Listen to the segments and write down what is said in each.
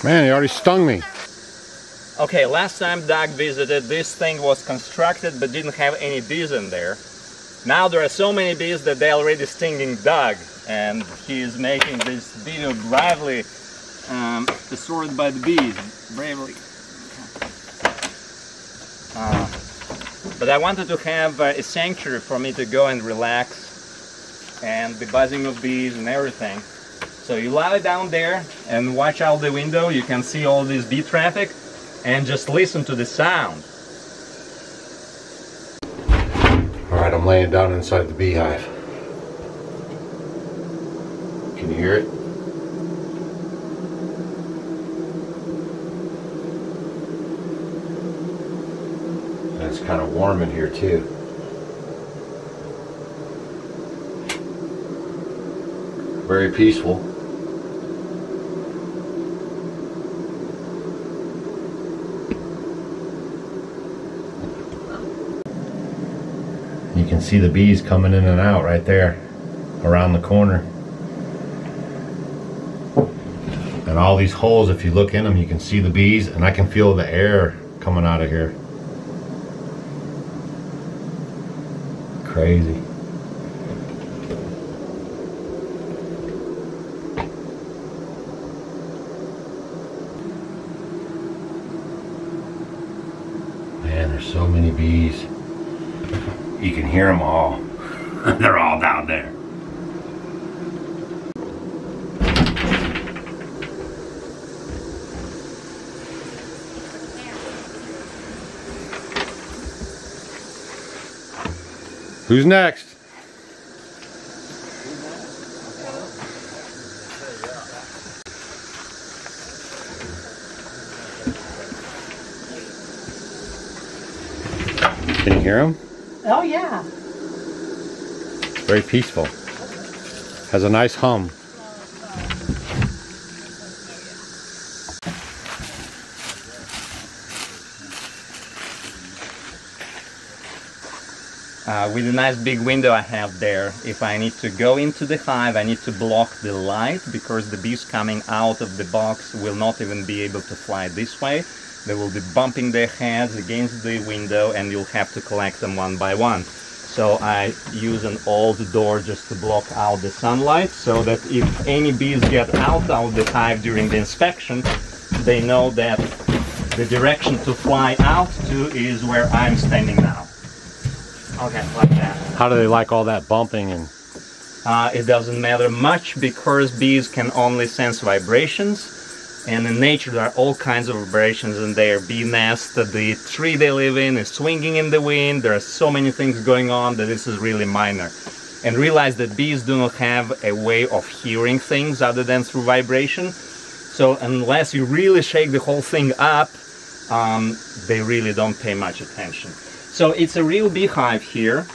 Man, he already stung me. Okay, last time Doug visited, this thing was constructed but didn't have any bees in there. Now there are so many bees that they're already stinging Doug, and he is making this video bravely sorted by the bees. Bravely. But I wanted to have a sanctuary for me to go and relax, and the buzzing of bees and everything. So you lie down there and watch out the window. You can see all this bee traffic and just listen to the sound. Alright, I'm laying down inside the beehive. Can you hear it? And it's kind of warm in here too. Very peaceful. You can see the bees coming in and out right there around the corner. And all these holes, if you look in them, you can see the bees, and I can feel the air coming out of here. Crazy. Man, there's so many bees. You can hear them all. They're all down there. Who's next? Can you hear him? Oh yeah. Very peaceful. Has a nice hum. With a nice big window I have there, if I need to go into the hive, I need to block the light, because the bees coming out of the box will not even be able to fly this way. They will be bumping their heads against the window, and you'll have to collect them one by one. So I use an old door just to block out the sunlight, so that if any bees get out of the hive during the inspection, they know that the direction to fly out to is where I'm standing now. Okay, like that. How do they like all that bumping? And it doesn't matter much, because bees can only sense vibrations, and in nature there are all kinds of vibrations in their bee nest. The tree they live in is swinging in the wind. There are so many things going on that this is really minor. And realize that bees do not have a way of hearing things other than through vibration. So unless you really shake the whole thing up, they really don't pay much attention. So it's a real beehive here.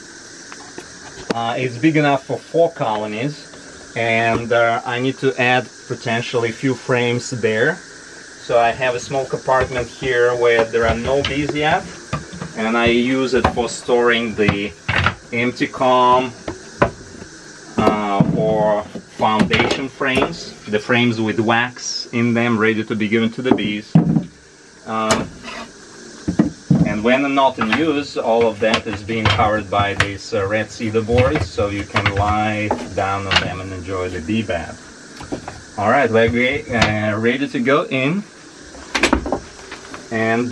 It's big enough for 4 colonies, and I need to add potentially a few frames there. So I have a small compartment here where there are no bees yet, and I use it for storing the empty comb or foundation frames, the frames with wax in them ready to be given to the bees. And when not in use, all of that is being covered by these red cedar boards, so you can lie down on them and enjoy the bee bath. Alright, we're ready to go in. And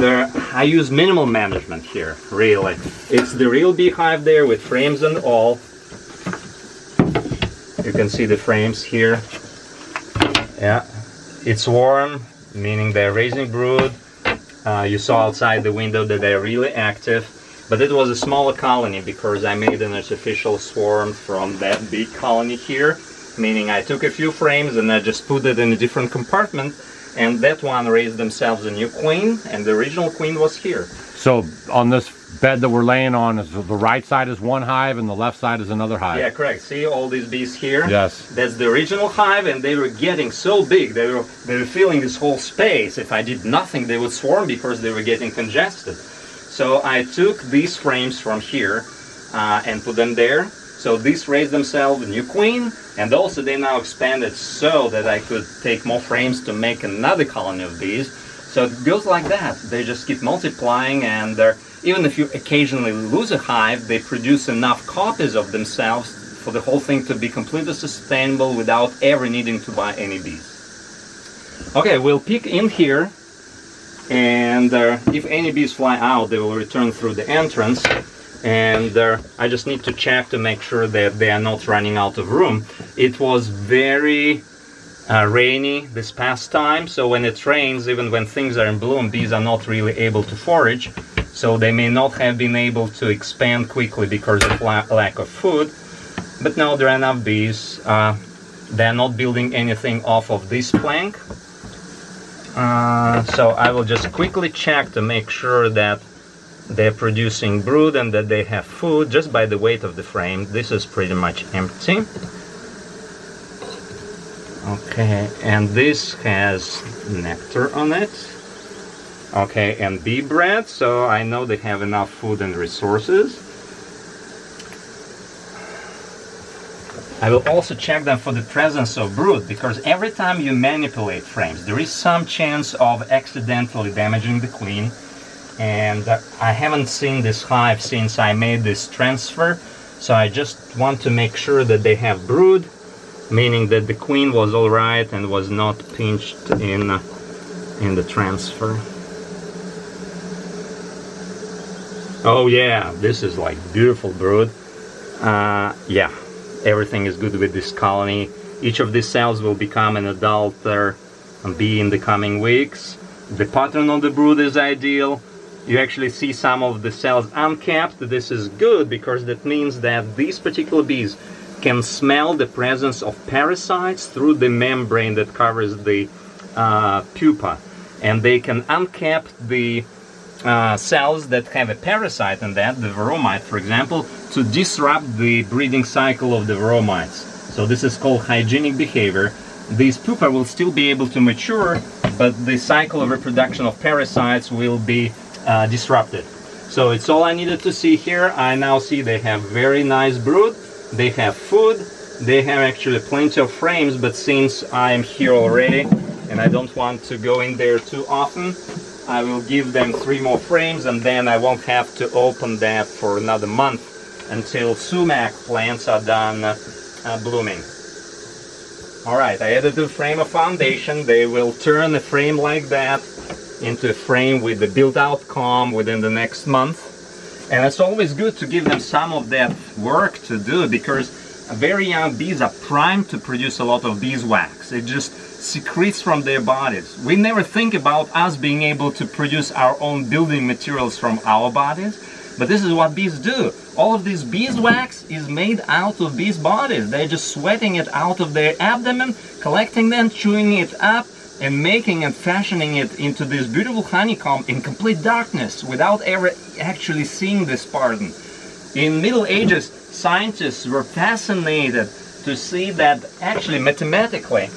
I use minimal management here, really. It's the real beehive there with frames and all. You can see the frames here. Yeah, it's warm, meaning they're raising brood. You saw outside the window that they're really active, but it was a smaller colony because I made an artificial swarm from that big colony here, meaning I took a few frames and I just put it in a different compartment, and that one raised themselves a new queen, and the original queen was here. so on this bed that we're laying on is the right side is one hive and the left side is another hive. Yeah, correct. See all these bees here? Yes. That's the original hive, and they were getting so big. They were filling this whole space. If I did nothing, they would swarm because they were getting congested. So I took these frames from here and put them there. So these raised themselves a new queen, and also they now expanded so that I could take more frames to make another colony of bees. So it goes like that. They just keep multiplying, and even if you occasionally lose a hive, they produce enough copies of themselves for the whole thing to be completely sustainable without ever needing to buy any bees. Okay, we'll peek in here, and if any bees fly out, they will return through the entrance. And I just need to check to make sure that they are not running out of room. It was very rainy this past time, so when it rains, even when things are in bloom, bees are not really able to forage, so they may not have been able to expand quickly because of lack of food. But now there are enough bees. They're not building anything off of this plank, so I will just quickly check to make sure that they're producing brood and that they have food just by the weight of the frame. This is pretty much empty. Okay, and this has nectar on it. Okay, and bee bread, so I know they have enough food and resources. I will also check them for the presence of brood, because every time you manipulate frames, there is some chance of accidentally damaging the queen. And I haven't seen this hive since I made this transfer, so I just want to make sure that they have brood, meaning that the queen was all right and was not pinched in the transfer. Oh yeah, this is like beautiful brood. Yeah, everything is good with this colony. Each of these cells will become an adult bee in the coming weeks. The pattern of the brood is ideal. You actually see some of the cells uncapped. This is good because that means that these particular bees can smell the presence of parasites through the membrane that covers the pupa. And they can uncap the cells that have a parasite in that, the varroamite for example, to disrupt the breeding cycle of the varroamites. So this is called hygienic behavior. These pupa will still be able to mature, but the cycle of reproduction of parasites will be disrupted. So it's all I needed to see here. I now see they have very nice brood, they have food, they have actually plenty of frames, but since I am here already and I don't want to go in there too often, I will give them 3 more frames, and then I won't have to open that for another month until sumac plants are done blooming. Alright, I added a frame of foundation. They will turn a frame like that into a frame with the built-out comb within the next month. And it's always good to give them some of that work to do, because very young bees are primed to produce a lot of beeswax. It just secretes from their bodies. We never think about us being able to produce our own building materials from our bodies, but this is what bees do. All of this beeswax is made out of bees' bodies. They're just sweating it out of their abdomen, collecting them, chewing it up, and making and fashioning it into this beautiful honeycomb in complete darkness without ever actually seeing this pattern. In Middle Ages, scientists were fascinated to see that actually mathematically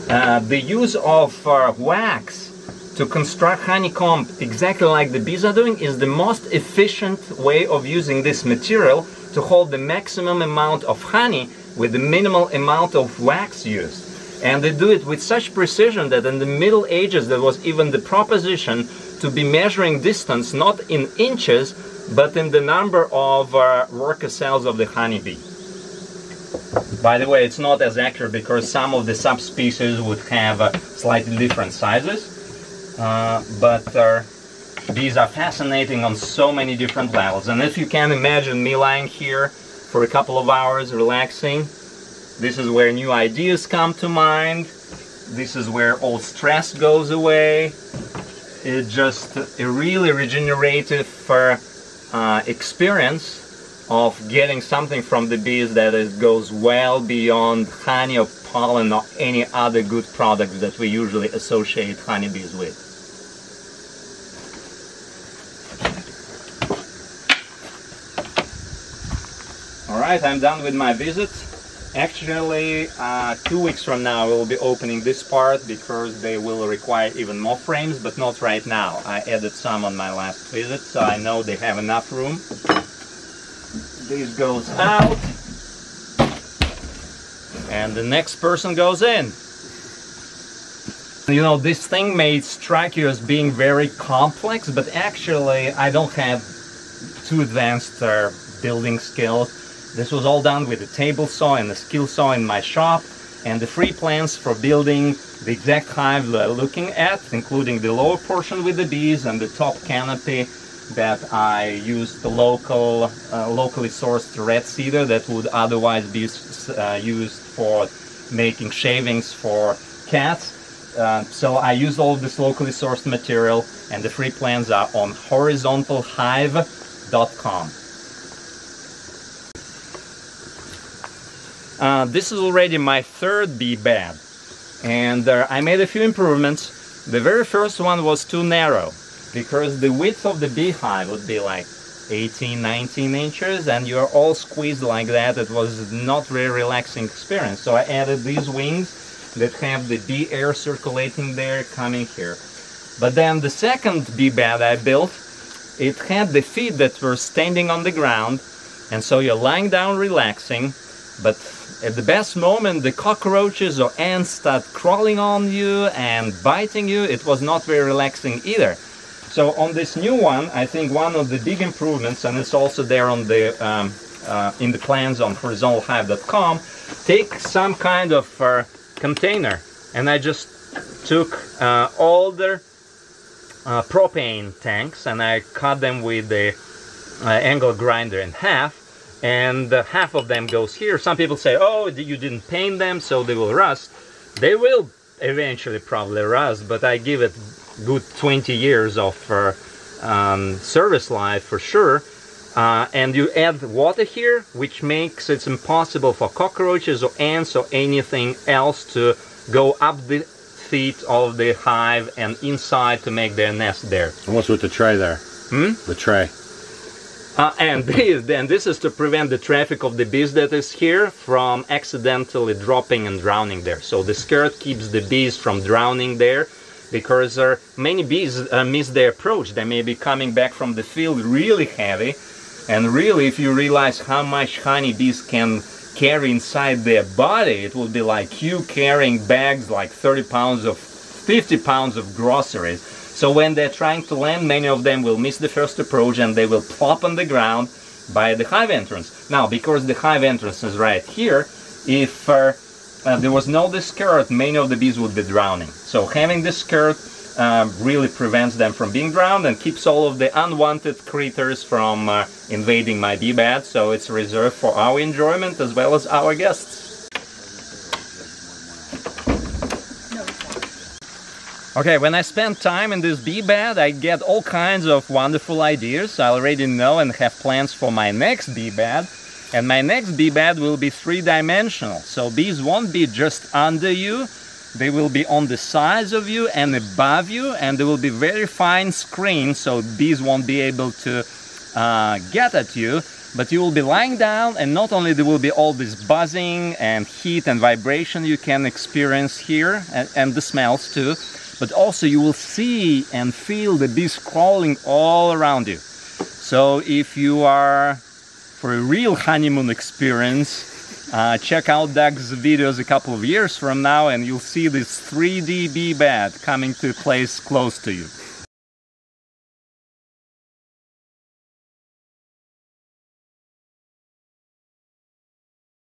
the use of wax to construct honeycomb exactly like the bees are doing is the most efficient way of using this material to hold the maximum amount of honey with the minimal amount of wax used. And they do it with such precision that in the Middle Ages there was even the proposition to be measuring distance not in inches but in the number of worker cells of the honeybee. By the way, it's not as accurate because some of the subspecies would have slightly different sizes, but bees are fascinating on so many different levels. And if you can imagine me lying here for a couple of hours relaxing, this is where new ideas come to mind. This is where all stress goes away. It's just a really regenerative experience of getting something from the bees that goes well beyond honey or pollen or any other good products that we usually associate honeybees with. Alright, I'm done with my visit. Actually, 2 weeks from now we'll be opening this part because they will require even more frames, but not right now. I added some on my last visit, so I know they have enough room. This goes out, and the next person goes in. You know, this thing may strike you as being very complex, but actually I don't have too advanced building skills. This was all done with a table saw and a skill saw in my shop, and the free plans for building the exact hive we're looking at, including the lower portion with the bees and the top canopy that I used the locally sourced red cedar that would otherwise be used for making shavings for cats. So I used all of this locally sourced material, and the free plans are on horizontalhive.com. This is already my third bee bed, and I made a few improvements. The very first one was too narrow because the width of the beehive would be like 18-19 inches, and you're all squeezed like that. It was not very relaxing experience, so I added these wings that have the bee air circulating there coming here. But then the second bee bed I built, it had the feet that were standing on the ground, and so you're lying down relaxing, but at the best moment the cockroaches or ants start crawling on you and biting you. It was not very relaxing either. So on this new one, I think one of the big improvements, and it's also there on the in the plans on horizontalhive.com, take some kind of container, and I just took older propane tanks and I cut them with the angle grinder in half, and half of them goes here. Some people say, oh, you didn't paint them so they will rust. They will eventually probably rust, but I give it good 20 years of service life for sure. And you add water here, which makes it impossible for cockroaches or ants or anything else to go up the feet of the hive and inside to make their nest there. And what's with the tray there? The tray. And this is to prevent the traffic of the bees that is here from accidentally dropping and drowning there. So the skirt keeps the bees from drowning there, because many bees miss their approach. They may be coming back from the field really heavy, and really if you realize how much honey bees can carry inside their body, it would be like you carrying bags like 30 pounds of 50 pounds of groceries. So when they're trying to land, many of them will miss the first approach and they will plop on the ground by the hive entrance. Now, because the hive entrance is right here, if there was no this skirt, many of the bees would be drowning. So having this skirt really prevents them from being drowned and keeps all of the unwanted critters from invading my bee bed. So it's reserved for our enjoyment as well as our guests. Okay, when I spend time in this bee bed, I get all kinds of wonderful ideas. I already know and have plans for my next bee bed. And my next bee bed will be three-dimensional. So bees won't be just under you, they will be on the sides of you and above you, and there will be very fine screen, so bees won't be able to get at you. But you will be lying down, and not only there will be all this buzzing and heat and vibration you can experience here, and the smells too, but also you will see and feel the bees crawling all around you. So if you are for a real honeymoon experience, check out Doug's videos a couple of years from now and you'll see this 3D bee bed coming to a place close to you.